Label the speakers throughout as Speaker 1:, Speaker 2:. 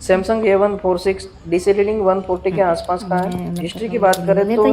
Speaker 1: Samsung A146 DC reading 140 के आसपास का है। हिस्ट्री की बात करें तो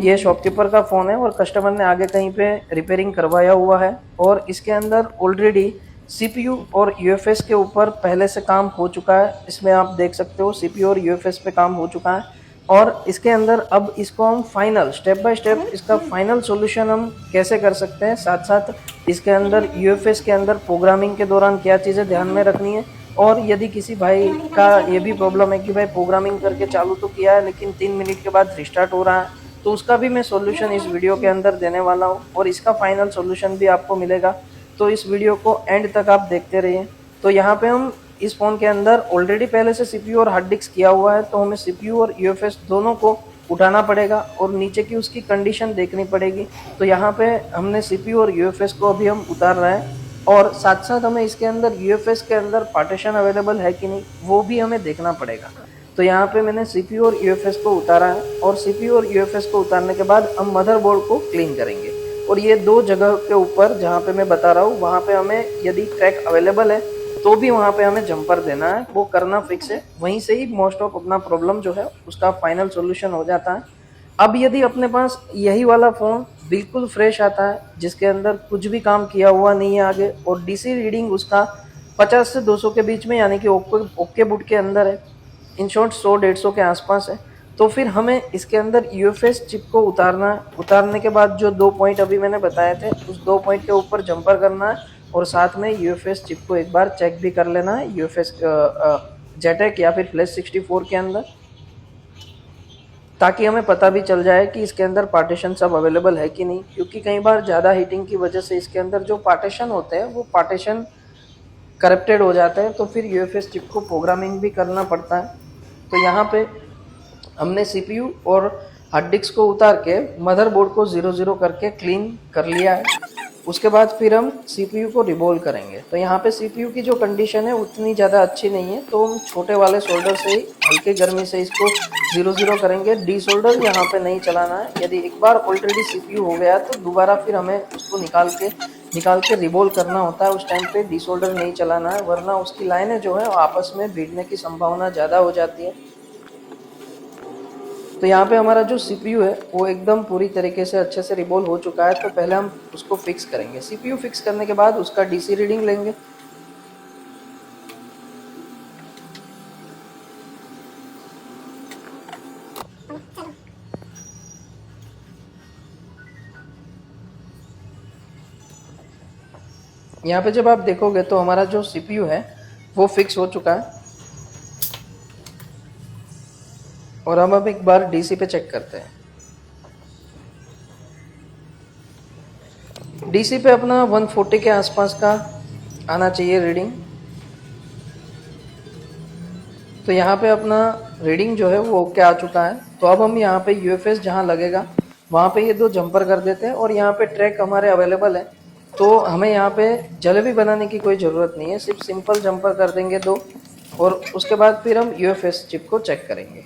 Speaker 1: ये शॉपकीपर का फ़ोन है और कस्टमर ने आगे कहीं पे रिपेयरिंग करवाया हुआ है और इसके अंदर ऑलरेडी सीपीयू और यूएफएस के ऊपर पहले से काम हो चुका है। इसमें आप देख सकते हो सीपीयू और यूएफएस पे काम हो चुका है और इसके अंदर अब इसको हम फाइनल स्टेप बाय स्टेप इसका फाइनल सॉल्यूशन हम कैसे कर सकते हैं, साथ साथ इसके अंदर यूएफएस के अंदर प्रोग्रामिंग के दौरान क्या चीज़ें ध्यान में रखनी है और यदि किसी भाई का ये भी प्रॉब्लम है कि भाई प्रोग्रामिंग करके चालू तो किया है लेकिन 3 मिनट के बाद रिस्टार्ट हो रहा है, तो उसका भी मैं सॉल्यूशन इस वीडियो के अंदर देने वाला हूँ और इसका फाइनल सॉल्यूशन भी आपको मिलेगा। तो इस वीडियो को एंड तक आप देखते रहिए। तो यहाँ पे हम इस फ़ोन के अंदर ऑलरेडी पहले से सीपीयू और हार्ड डिस्क किया हुआ है, तो हमें सीपीयू और यूएफएस दोनों को उठाना पड़ेगा और नीचे की उसकी कंडीशन देखनी पड़ेगी। तो यहाँ पे हमने सीपीयू और यूएफएस को अभी हम उतार रहे हैं और साथ साथ हमें इसके अंदर यूएफएस के अंदर पार्टीशन अवेलेबल है कि नहीं वो भी हमें देखना पड़ेगा। तो यहाँ पे मैंने सीपीयू और यूएफएस को उतारा है और सीपीयू और यूएफएस को उतारने के बाद हम मदरबोर्ड को क्लीन करेंगे और ये दो जगह के ऊपर जहाँ पे मैं बता रहा हूँ वहाँ पे हमें यदि ट्रैक अवेलेबल है तो भी वहाँ पे हमें जंपर देना है, वो करना फिक्स है। वहीं से ही मोस्ट ऑफ अपना प्रॉब्लम जो है उसका फाइनल सॉल्यूशन हो जाता है। अब यदि अपने पास यही वाला फ़ोन बिल्कुल फ्रेश आता है जिसके अंदर कुछ भी काम किया हुआ नहीं है आगे और डीसी रीडिंग उसका 50 से 200 के बीच में यानी कि ओके बुट के अंदर है, इन शॉर्ट 100-150 के आसपास है, तो फिर हमें इसके अंदर यूएफएस चिप को उतारना है। उतारने के बाद जो 2 पॉइंट अभी मैंने बताए थे उस 2 पॉइंट के ऊपर जंपर करना है और साथ में यूएफएस चिप को एक बार चेक भी कर लेना है यूएफएस जेटेक या फिर फ्लैश 64 के अंदर, ताकि हमें पता भी चल जाए कि इसके अंदर पार्टीशन सब अवेलेबल है कि नहीं। क्योंकि कई बार ज़्यादा हीटिंग की वजह से इसके अंदर जो पार्टीशन होते हैं वो पार्टीशन करप्टेड हो जाते हैं, तो फिर यूएफएस चिप को प्रोग्रामिंग भी करना पड़ता है। तो यहाँ पे हमने सीपीयू और हार्ड डिस्क को उतार के मदरबोर्ड को 0-0 करके क्लीन कर लिया है। उसके बाद फिर हम सीपीयू को रिबोल करेंगे। तो यहाँ पे सीपीयू की जो कंडीशन है उतनी ज़्यादा अच्छी नहीं है, तो हम छोटे वाले सोल्डर से ही हल्के गर्मी से इसको 0-0 करेंगे। डी सोल्डर यहाँ पे नहीं चलाना है। यदि एक बार ऑलरेडी सीपीयू हो गया तो दोबारा फिर हमें उसको निकाल के रिबोल करना होता है। उस टाइम पे डी सोल्डर नहीं चलाना है, वरना उसकी लाइनें जो है आपस में भिड़ने की संभावना ज़्यादा हो जाती है। तो यहाँ पे हमारा जो सीपीयू है वो एकदम पूरी तरीके से अच्छे से रिबोल हो चुका है। तो पहले हम उसको फिक्स करेंगे। सीपीयू फिक्स करने के बाद उसका डीसी रीडिंग लेंगे। यहाँ पे जब आप देखोगे तो हमारा जो सीपीयू है वो फिक्स हो चुका है और हम अब एक बार डीसी पे चेक करते हैं। डीसी पे अपना 140 के आसपास का आना चाहिए रीडिंग। तो यहाँ पे अपना रीडिंग जो है वो ओके आ चुका है। तो अब हम यहाँ पे यूएफएस जहाँ लगेगा वहाँ पे ये दो जंपर कर देते हैं और यहाँ पे ट्रैक हमारे अवेलेबल है, तो हमें यहाँ पे जलेबी बनाने की कोई ज़रूरत नहीं है, सिर्फ सिंपल जंपर कर देंगे दो और उसके बाद फिर हम यूएफएस चिप को चेक करेंगे।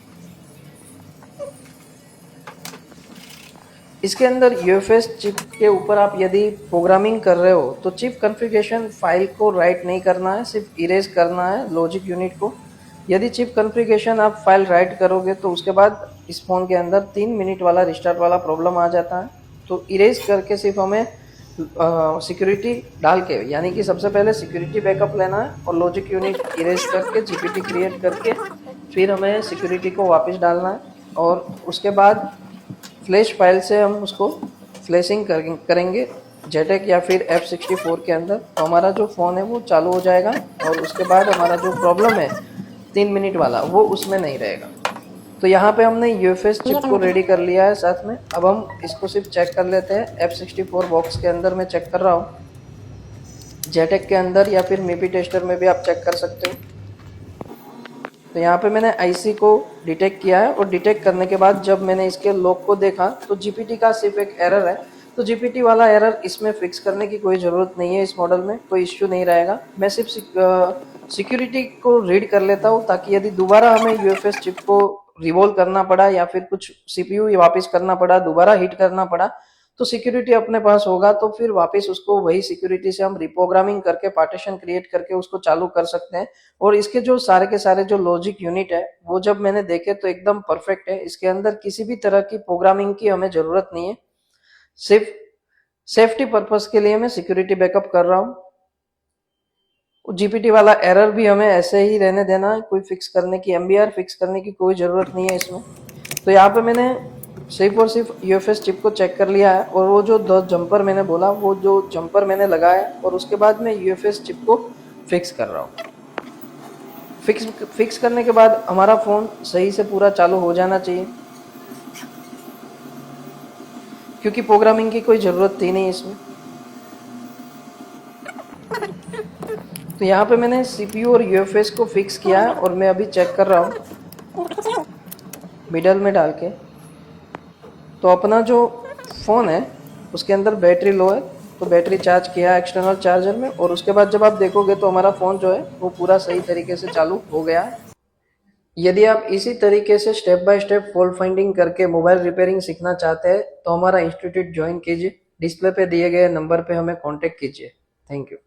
Speaker 1: इसके अंदर यूएफएस चिप के ऊपर आप यदि प्रोग्रामिंग कर रहे हो तो चिप कॉन्फ़िगरेशन फाइल को राइट नहीं करना है, सिर्फ इरेज करना है लॉजिक यूनिट को। यदि चिप कॉन्फ़िगरेशन आप फाइल राइट करोगे तो उसके बाद इस फ़ोन के अंदर 3 मिनट वाला रिस्टार्ट वाला प्रॉब्लम आ जाता है। तो इरेज करके सिर्फ हमें सिक्योरिटी डाल के, यानी कि सबसे पहले सिक्योरिटी बैकअप लेना है और लॉजिक यूनिट इरेज करके जीपीटी क्रिएट करके फिर हमें सिक्योरिटी को वापस डालना है और उसके बाद फ्लैश फाइल से हम उसको फ्लैशिंग करेंगे जेटेक या फिर F64 के अंदर। तो हमारा जो फ़ोन है वो चालू हो जाएगा और उसके बाद हमारा जो प्रॉब्लम है 3 मिनट वाला वो उसमें नहीं रहेगा। तो यहाँ पे हमने यूएफएस चिप को रेडी कर लिया है साथ में। अब हम इसको सिर्फ चेक कर लेते हैं। F64 बॉक्स के अंदर मैं चेक कर रहा हूँ, जेटेक के अंदर या फिर मीपी टेस्टर में भी आप चेक कर सकते हो। तो यहाँ पे मैंने आईसी को डिटेक्ट किया है और डिटेक्ट करने के बाद जब मैंने इसके लॉक को देखा तो जीपीटी का सिर्फ एक एरर है। तो जीपीटी वाला एरर इसमें फिक्स करने की कोई ज़रूरत नहीं है, इस मॉडल में कोई इश्यू नहीं रहेगा। मैं सिर्फ सिक्योरिटी को रीड कर लेता हूँ ताकि यदि दोबारा हमें यूएफएस चिप को रिवॉल्व करना पड़ा या फिर कुछ सीपीयू वापस करना पड़ा, दोबारा हिट करना पड़ा, तो सिक्योरिटी अपने पास होगा तो फिर वापस उसको वही सिक्योरिटी से हम रिप्रोग्रामिंग करके पार्टीशन क्रिएट करके उसको चालू कर सकते हैं। और इसके जो सारे के सारे जो लॉजिक यूनिट है वो जब मैंने देखे तो एकदम परफेक्ट है। इसके अंदर किसी भी तरह की प्रोग्रामिंग की हमें जरूरत नहीं है, सिर्फ सेफ्टी पर्पस के लिए मैं सिक्योरिटी बैकअप कर रहा हूँ। जीपीटी वाला एरर भी हमें ऐसे ही रहने देना है, कोई फिक्स करने की एमबीआर फिक्स करने की कोई ज़रूरत नहीं है इसमें। तो यहाँ पे मैंने सिर्फ और सिर्फ यूएफएस चिप को चेक कर लिया है और वो जो 2 जंपर मैंने बोला वो जो जंपर मैंने लगाया और उसके बाद मैं यूएफएस चिप को फिक्स कर रहा हूँ। फिक्स करने के बाद हमारा फ़ोन सही से पूरा चालू हो जाना चाहिए, क्योंकि प्रोग्रामिंग की कोई ज़रूरत थी नहीं इसमें। तो यहाँ पे मैंने सीपीयू और यूएफएस को फिक्स किया है और मैं अभी चेक कर रहा हूँ मिडल में डाल के। तो अपना जो फ़ोन है उसके अंदर बैटरी लो है, तो बैटरी चार्ज किया एक्सटर्नल चार्जर में और उसके बाद जब आप देखोगे तो हमारा फ़ोन जो है वो पूरा सही तरीके से चालू हो गया है। यदि आप इसी तरीके से step by step fault finding करके मोबाइल रिपेयरिंग सीखना चाहते हैं तो हमारा इंस्टीट्यूट ज्वाइन कीजिए। डिस्प्ले पे दिए गए नंबर पे हमें कांटेक्ट कीजिए। Thank you.